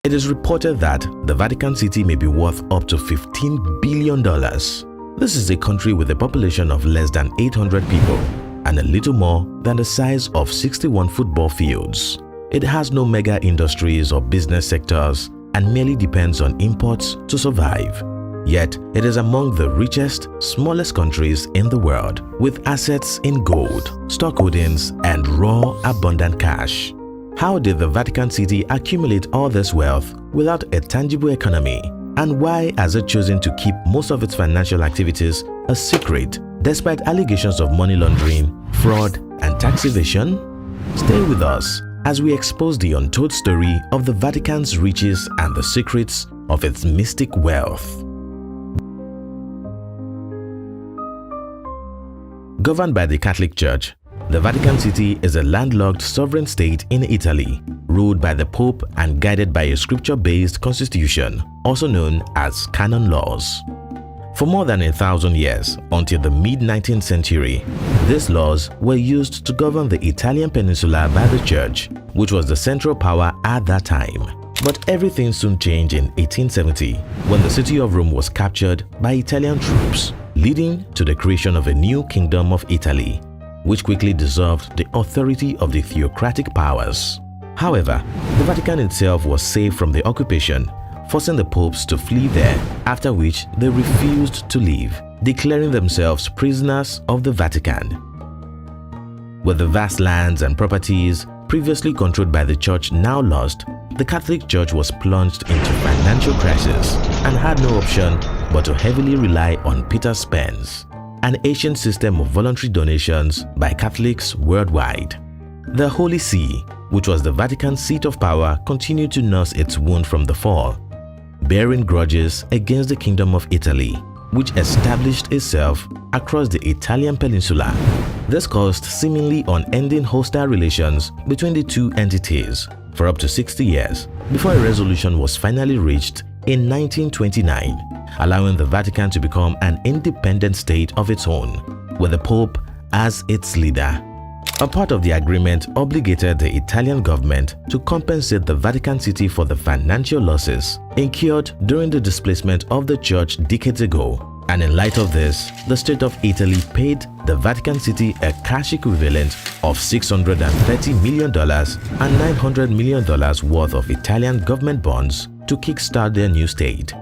It is reported that the Vatican City may be worth up to $15 billion. This is a country with a population of less than 800 people and a little more than the size of 61 football fields. It has no mega industries or business sectors and merely depends on imports to survive. Yet, it is among the richest, smallest countries in the world, with assets in gold, stock holdings, and raw, abundant cash. How did the Vatican City accumulate all this wealth without a tangible economy? And why has it chosen to keep most of its financial activities a secret, despite allegations of money laundering, fraud, and tax evasion? Stay with us as we expose the untold story of the Vatican's riches and the secrets of its mystic wealth. Governed by the Catholic Church, the Vatican City is a landlocked sovereign state in Italy, ruled by the Pope and guided by a scripture-based constitution, also known as canon laws. For more than 1,000 years, until the mid-19th century, these laws were used to govern the Italian peninsula by the Church, which was the central power at that time. But everything soon changed in 1870, when the city of Rome was captured by Italian troops, leading to the creation of a new kingdom of Italy, which quickly dissolved the authority of the theocratic powers. However, the Vatican itself was saved from the occupation, forcing the popes to flee there, after which they refused to leave, declaring themselves prisoners of the Vatican. With the vast lands and properties previously controlled by the Church now lost, the Catholic Church was plunged into financial crisis and had no option but to heavily rely on Peter's spends, an ancient system of voluntary donations by Catholics worldwide. The Holy See, which was the Vatican's seat of power, continued to nurse its wound from the fall, bearing grudges against the Kingdom of Italy, which established itself across the Italian peninsula. This caused seemingly unending hostile relations between the two entities for up to 60 years before a resolution was finally reached in 1929, allowing the Vatican to become an independent state of its own, with the Pope as its leader. A part of the agreement obligated the Italian government to compensate the Vatican City for the financial losses incurred during the displacement of the Church decades ago. And in light of this, the State of Italy paid the Vatican City a cash equivalent of $630 million and $900 million worth of Italian government bonds to kickstart their new state.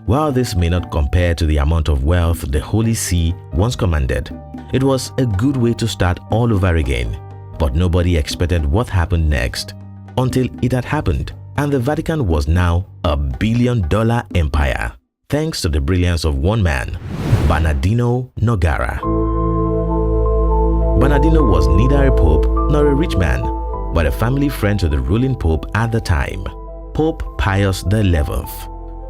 While this may not compare to the amount of wealth the Holy See once commanded, it was a good way to start all over again. But nobody expected what happened next, until it had happened, and the Vatican was now a billion-dollar empire, thanks to the brilliance of one man, Bernardino Nogara. Bernardino was neither a pope nor a rich man, but a family friend to the ruling pope at the time, Pope Pius XI.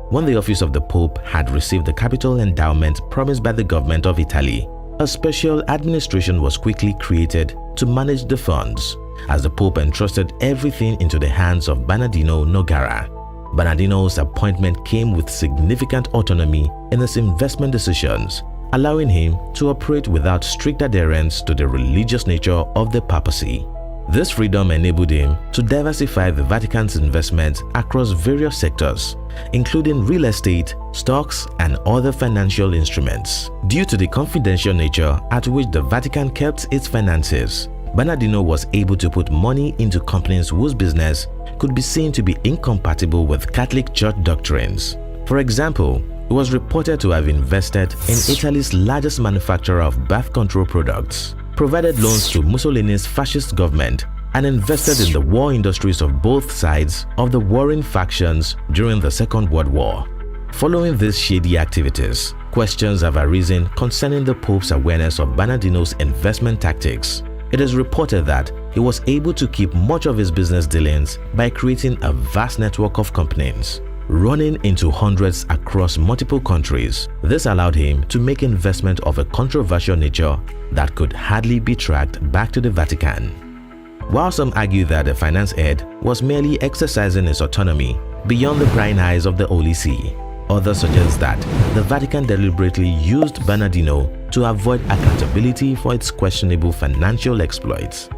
When the office of the Pope had received the capital endowment promised by the government of Italy, a special administration was quickly created to manage the funds, as the Pope entrusted everything into the hands of Bernardino Nogara. Bernardino's appointment came with significant autonomy in his investment decisions, allowing him to operate without strict adherence to the religious nature of the papacy. This freedom enabled him to diversify the Vatican's investments across various sectors, including real estate, stocks, and other financial instruments. Due to the confidential nature at which the Vatican kept its finances, Bernardino was able to put money into companies whose business could be seen to be incompatible with Catholic Church doctrines. For example, he was reported to have invested in Italy's largest manufacturer of birth control products, provided loans to Mussolini's fascist government, and invested in the war industries of both sides of the warring factions during the Second World War. Following these shady activities, questions have arisen concerning the Pope's awareness of Bernardino's investment tactics. It is reported that he was able to keep much of his business dealings by creating a vast network of companies, running into hundreds across multiple countries. This allowed him to make investment of a controversial nature that could hardly be tracked back to the Vatican. While some argue that the finance head was merely exercising his autonomy beyond the prying eyes of the Holy See, others suggest that the Vatican deliberately used Bernardino to avoid accountability for its questionable financial exploits.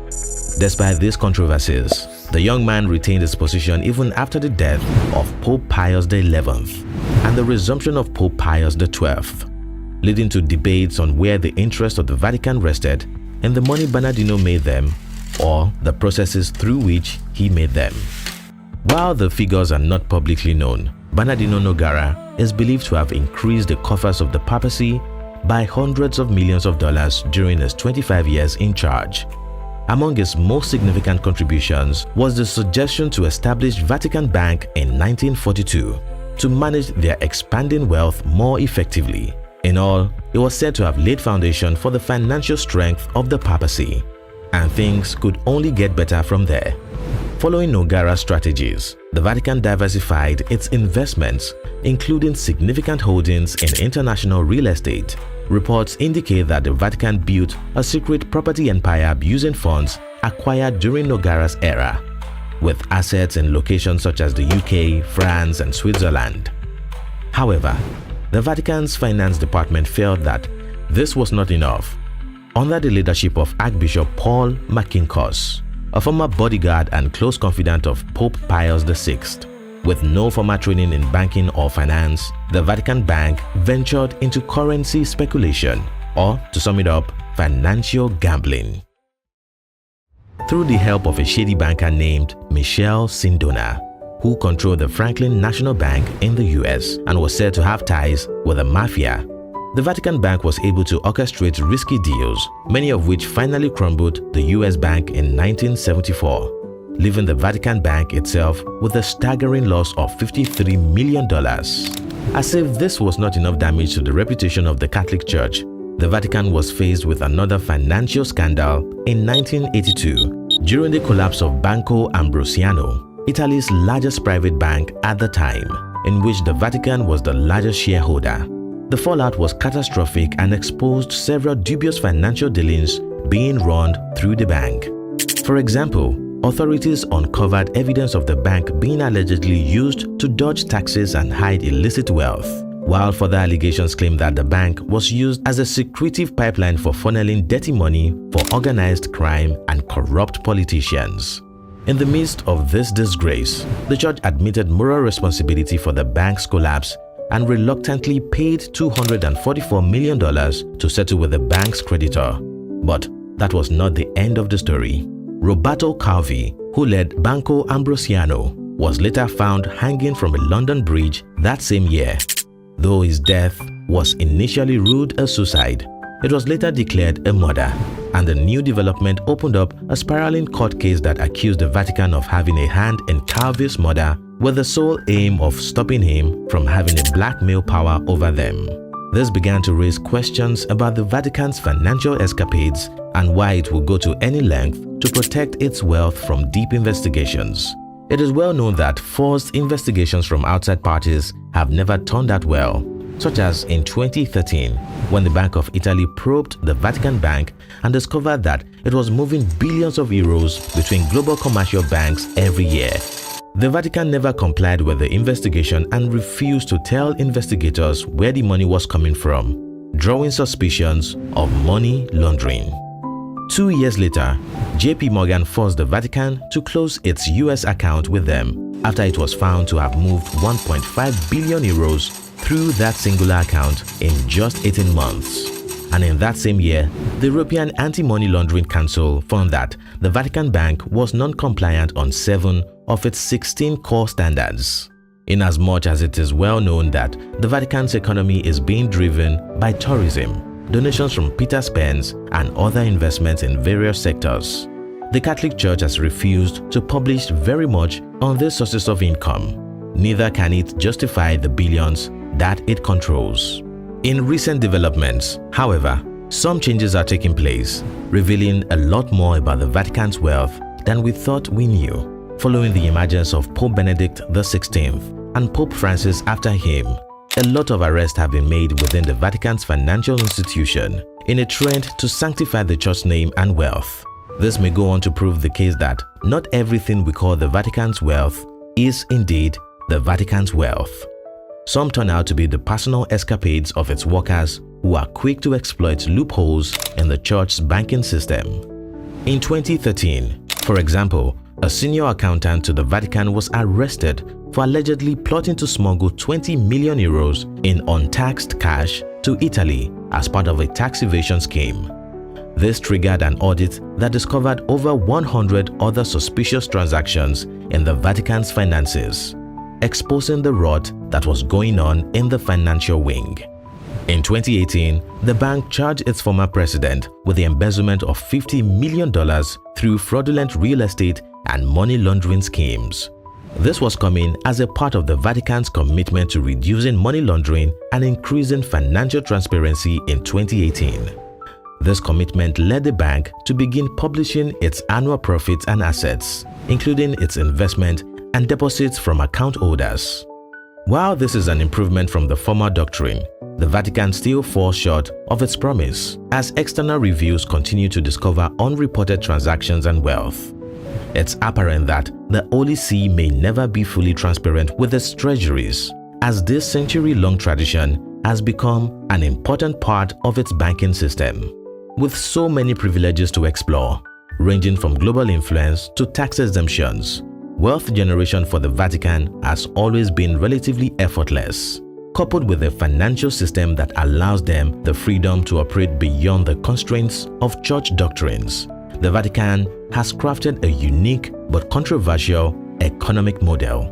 Despite these controversies, The young man retained his position even after the death of Pope Pius XI and the resumption of Pope Pius XII, leading to debates on where the interest of the Vatican rested in the money Bernardino made them or the processes through which he made them. While the figures are not publicly known, Bernardino Nogara is believed to have increased the coffers of the papacy by hundreds of millions of dollars during his 25 years in charge. Among his most significant contributions was the suggestion to establish Vatican Bank in 1942 to manage their expanding wealth more effectively. In all, it was said to have laid foundation for the financial strength of the papacy, and things could only get better from there. Following Nogara's strategies, the Vatican diversified its investments, including significant holdings in international real estate. Reports indicate that the Vatican built a secret property empire using funds acquired during Nogara's era, with assets in locations such as the UK, France, and Switzerland. However, the Vatican's finance department felt that this was not enough. Under the leadership of Archbishop Paul McIncoss, a former bodyguard and close confidant of Pope Pius VI, with no formal training in banking or finance, the Vatican Bank ventured into currency speculation, or to sum it up, financial gambling. Through the help of a shady banker named Michel Sindona, who controlled the Franklin National Bank in the US and was said to have ties with the mafia, the Vatican Bank was able to orchestrate risky deals, many of which finally crumbled the US Bank in 1974. Leaving the Vatican Bank itself with a staggering loss of $53 million. As if this was not enough damage to the reputation of the Catholic Church, the Vatican was faced with another financial scandal in 1982 during the collapse of Banco Ambrosiano, Italy's largest private bank at the time, in which the Vatican was the largest shareholder. The fallout was catastrophic and exposed several dubious financial dealings being run through the bank. For example, authorities uncovered evidence of the bank being allegedly used to dodge taxes and hide illicit wealth, while further allegations claim that the bank was used as a secretive pipeline for funneling dirty money for organized crime and corrupt politicians. In the midst of this disgrace, the church admitted moral responsibility for the bank's collapse and reluctantly paid $244 million to settle with the bank's creditor. But that was not the end of the story. Roberto Calvi, who led Banco Ambrosiano, was later found hanging from a London bridge that same year. Though his death was initially ruled a suicide, it was later declared a murder, and the new development opened up a spiraling court case that accused the Vatican of having a hand in Calvi's murder with the sole aim of stopping him from having a blackmail power over them. This began to raise questions about the Vatican's financial escapades and why it would go to any length to protect its wealth from deep investigations. It is well known that forced investigations from outside parties have never turned out well, such as in 2013 when the Bank of Italy probed the Vatican Bank and discovered that it was moving billions of euros between global commercial banks every year. The Vatican never complied with the investigation and refused to tell investigators where the money was coming from, drawing suspicions of money laundering. 2 years later, JP Morgan forced the Vatican to close its US account with them after it was found to have moved 1.5 billion euros through that singular account in just 18 months. And in that same year, the European Anti-Money Laundering Council found that the Vatican Bank was non-compliant on 7 of its 16 core standards. Inasmuch as it is well known that the Vatican's economy is being driven by tourism, donations from Peter Spence, and other investments in various sectors, the Catholic Church has refused to publish very much on these sources of income. Neither can it justify the billions that it controls. In recent developments, however, some changes are taking place, revealing a lot more about the Vatican's wealth than we thought we knew. Following the emergence of Pope Benedict XVI and Pope Francis after him, a lot of arrests have been made within the Vatican's financial institution in a trend to sanctify the church's name and wealth. This may go on to prove the case that not everything we call the Vatican's wealth is indeed the Vatican's wealth. Some turn out to be the personal escapades of its workers who are quick to exploit loopholes in the church's banking system. In 2013, for example, a senior accountant to the Vatican was arrested for allegedly plotting to smuggle 20 million euros in untaxed cash to Italy as part of a tax evasion scheme. This triggered an audit that discovered over 100 other suspicious transactions in the Vatican's finances, exposing the rot that was going on in the financial wing. In 2018, the bank charged its former president with the embezzlement of $50 million through fraudulent real estate and money laundering schemes. This was coming as a part of the Vatican's commitment to reducing money laundering and increasing financial transparency in 2018. This commitment led the bank to begin publishing its annual profits and assets, including its investment and deposits from account holders. While this is an improvement from the former doctrine, the Vatican still falls short of its promise as external reviews continue to discover unreported transactions and wealth. It's apparent that the Holy See may never be fully transparent with its treasuries, as this century-long tradition has become an important part of its banking system. With so many privileges to explore, ranging from global influence to tax exemptions, wealth generation for the Vatican has always been relatively effortless, coupled with a financial system that allows them the freedom to operate beyond the constraints of church doctrines. The Vatican has crafted a unique but controversial economic model.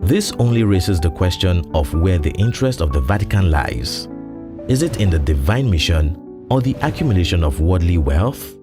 This only raises the question of where the interest of the Vatican lies. Is it in the divine mission or the accumulation of worldly wealth?